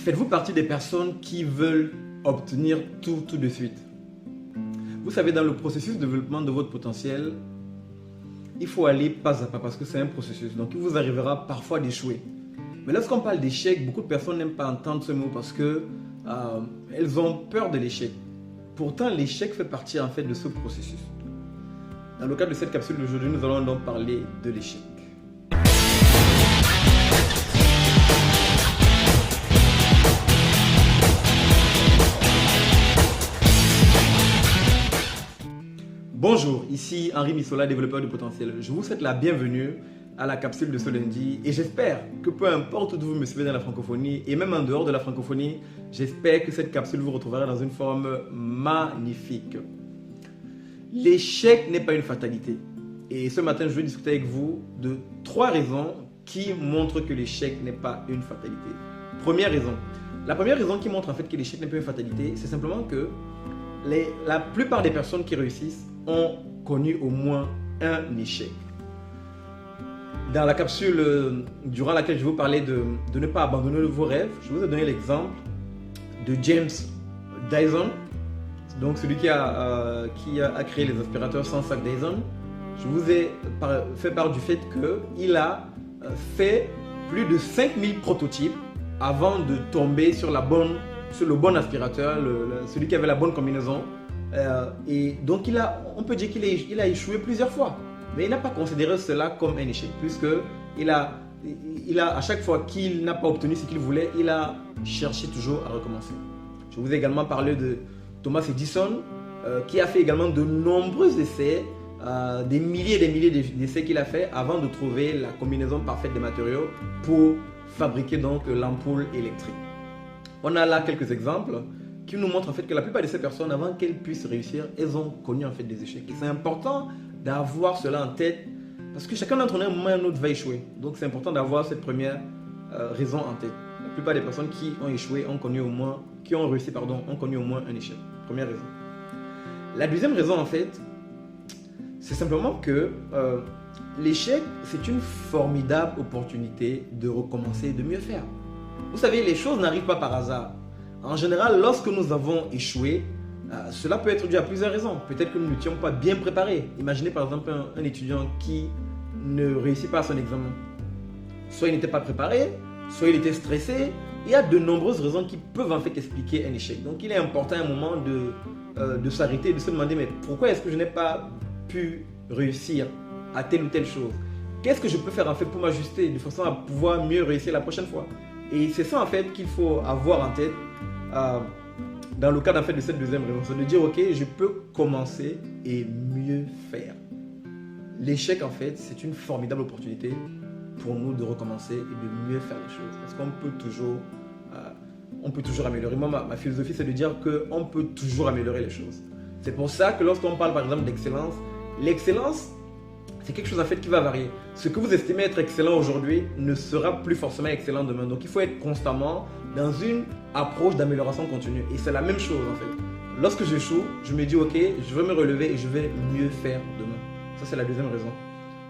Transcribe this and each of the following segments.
Faites-vous partie des personnes qui veulent obtenir tout de suite? Vous savez, dans le processus de développement de votre potentiel, il faut aller pas à pas parce que c'est un processus. Donc, il vous arrivera parfois d'échouer. Mais lorsqu'on parle d'échec, beaucoup de personnes n'aiment pas entendre ce mot parce que elles ont peur de l'échec. Pourtant, l'échec fait partie en fait de ce processus. Dans le cadre de cette capsule d'aujourd'hui, nous allons donc parler de l'échec. Bonjour, ici Henri Missola, développeur de potentiel. Je vous souhaite la bienvenue à la capsule de ce lundi et j'espère que peu importe où vous me suivez dans la francophonie et même en dehors de la francophonie, j'espère que cette capsule vous retrouvera dans une forme magnifique. L'échec n'est pas une fatalité. Et ce matin, je vais discuter avec vous de 3 raisons qui montrent que l'échec n'est pas une fatalité. Première raison. La première raison qui montre en fait que l'échec n'est pas une fatalité, c'est simplement que la plupart des personnes qui réussissent ont connu au moins un échec. Dans la capsule durant laquelle je vais vous parler de ne pas abandonner vos rêves, je vous ai donné l'exemple de James Dyson, donc celui qui a créé les aspirateurs sans sac Dyson. Je vous ai fait part du fait qu'il a fait plus de 5000 prototypes avant de tomber sur le bon aspirateur, celui qui avait la bonne combinaison. Et donc on peut dire qu'il a échoué plusieurs fois. Mais il n'a pas considéré cela comme un échec, puisque à chaque fois qu'il n'a pas obtenu ce qu'il voulait, il a cherché toujours à recommencer. Je vous ai également parlé de Thomas Edison, qui a fait également de nombreux essais, des milliers d'essais qu'il a fait avant de trouver la combinaison parfaite des matériaux pour fabriquer donc l'ampoule électrique. On a là quelques exemples qui nous montrent en fait que la plupart de ces personnes, avant qu'elles puissent réussir, elles ont connu en fait des échecs. Et c'est important d'avoir cela en tête parce que chacun d'entre nous, à un moment ou à un autre, va échouer. Donc c'est important d'avoir cette première raison en tête. La plupart des personnes qui ont échoué ont réussi, ont connu au moins un échec. Première raison. La deuxième raison en fait, c'est simplement que l'échec, c'est une formidable opportunité de recommencer et de mieux faire. Vous savez, les choses n'arrivent pas par hasard. En général, lorsque nous avons échoué, cela peut être dû à plusieurs raisons. Peut-être que nous n'étions pas bien préparés. Imaginez par exemple un étudiant qui ne réussit pas à son examen. Soit il n'était pas préparé, soit il était stressé. Il y a de nombreuses raisons qui peuvent en fait expliquer un échec. Donc il est important à un moment de s'arrêter et de se demander mais pourquoi est-ce que je n'ai pas pu réussir à telle ou telle chose? Qu'est-ce que je peux faire en fait pour m'ajuster de façon à pouvoir mieux réussir la prochaine fois? Et c'est ça en fait qu'il faut avoir en tête dans le cadre en fait de cette deuxième raison, c'est de dire ok, je peux commencer et mieux faire. L'échec en fait, c'est une formidable opportunité pour nous de recommencer et de mieux faire les choses parce qu'on peut toujours améliorer. Moi, ma philosophie, c'est de dire qu'on peut toujours améliorer les choses. C'est pour ça que lorsqu'on parle par exemple d'excellence, l'excellence, c'est quelque chose en fait qui va varier. Ce que vous estimez être excellent aujourd'hui ne sera plus forcément excellent demain. Donc il faut être constamment dans une approche d'amélioration continue. Et c'est la même chose en fait. Lorsque j'échoue, je me dis ok, je vais me relever et je vais mieux faire demain. Ça c'est la deuxième raison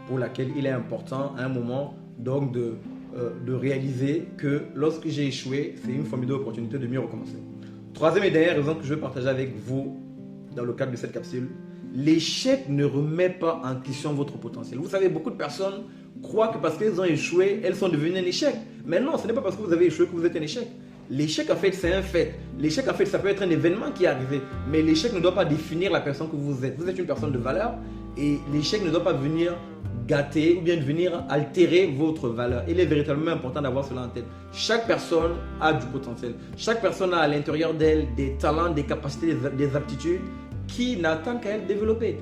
pour laquelle il est important à un moment donc de réaliser que lorsque j'ai échoué, c'est une formidable opportunité de mieux recommencer. Troisième et dernière raison que je veux partager avec vous dans le cadre de cette capsule, l'échec ne remet pas en question votre potentiel. Vous savez, beaucoup de personnes croient que parce qu'elles ont échoué, elles sont devenues un échec. Mais non, ce n'est pas parce que vous avez échoué que vous êtes un échec. L'échec, en fait, c'est un fait. L'échec, en fait, ça peut être un événement qui est arrivé. Mais l'échec ne doit pas définir la personne que vous êtes. Vous êtes une personne de valeur et l'échec ne doit pas venir gâter ou bien venir altérer votre valeur. Il est véritablement important d'avoir cela en tête. Chaque personne a du potentiel. Chaque personne a à l'intérieur d'elle des talents, des capacités, des aptitudes qui n'attend qu'à être développé.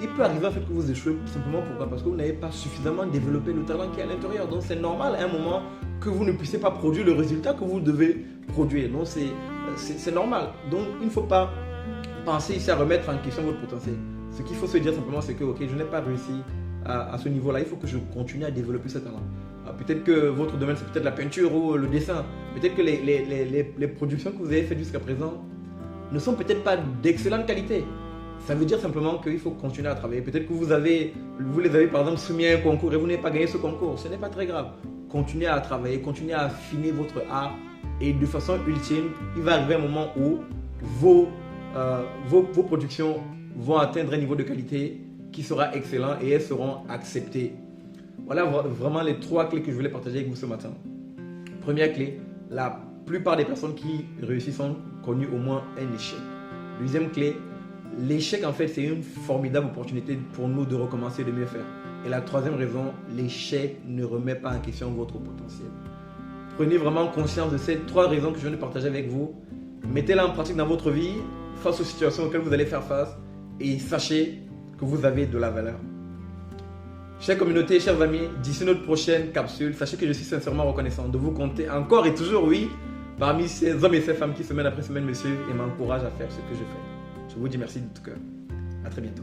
Il peut arriver en fait que vous échouez simplement pourquoi? Parce que vous n'avez pas suffisamment développé le talent qui est à l'intérieur. Donc c'est normal à un moment que vous ne puissiez pas produire le résultat que vous devez produire. Donc c'est normal. Donc il ne faut pas penser ici à remettre en question votre potentiel. Ce qu'il faut se dire simplement c'est que ok, je n'ai pas réussi à ce niveau-là. Il faut que je continue à développer ce talent. Peut-être que votre domaine c'est peut-être la peinture ou le dessin. Peut-être que les productions que vous avez faites jusqu'à présent ne sont peut-être pas d'excellente qualité. Ça veut dire simplement qu'il faut continuer à travailler. Peut-être que vous les avez par exemple soumis à un concours et vous n'avez pas gagné ce concours. Ce n'est pas très grave. Continuez à travailler, continuez à affiner votre art Et de façon ultime, il va arriver un moment où vos productions vont atteindre un niveau de qualité qui sera excellent et elles seront acceptées. Voilà vraiment les 3 clés que je voulais partager avec vous ce matin. Première clé, la plupart des personnes qui réussissent ont connu au moins un échec. Deuxième clé, l'échec en fait c'est une formidable opportunité pour nous de recommencer, de mieux faire. Et la troisième raison, l'échec ne remet pas en question votre potentiel. Prenez vraiment conscience de ces 3 raisons que je viens de partager avec vous. Mettez-les en pratique dans votre vie, face aux situations auxquelles vous allez faire face, et sachez que vous avez de la valeur. Chère communauté, chers amis, d'ici notre prochaine capsule, sachez que je suis sincèrement reconnaissant de vous compter encore et toujours, oui, parmi ces hommes et ces femmes qui semaine après semaine me suivent et m'encouragent à faire ce que je fais. Je vous dis merci de tout cœur. À très bientôt.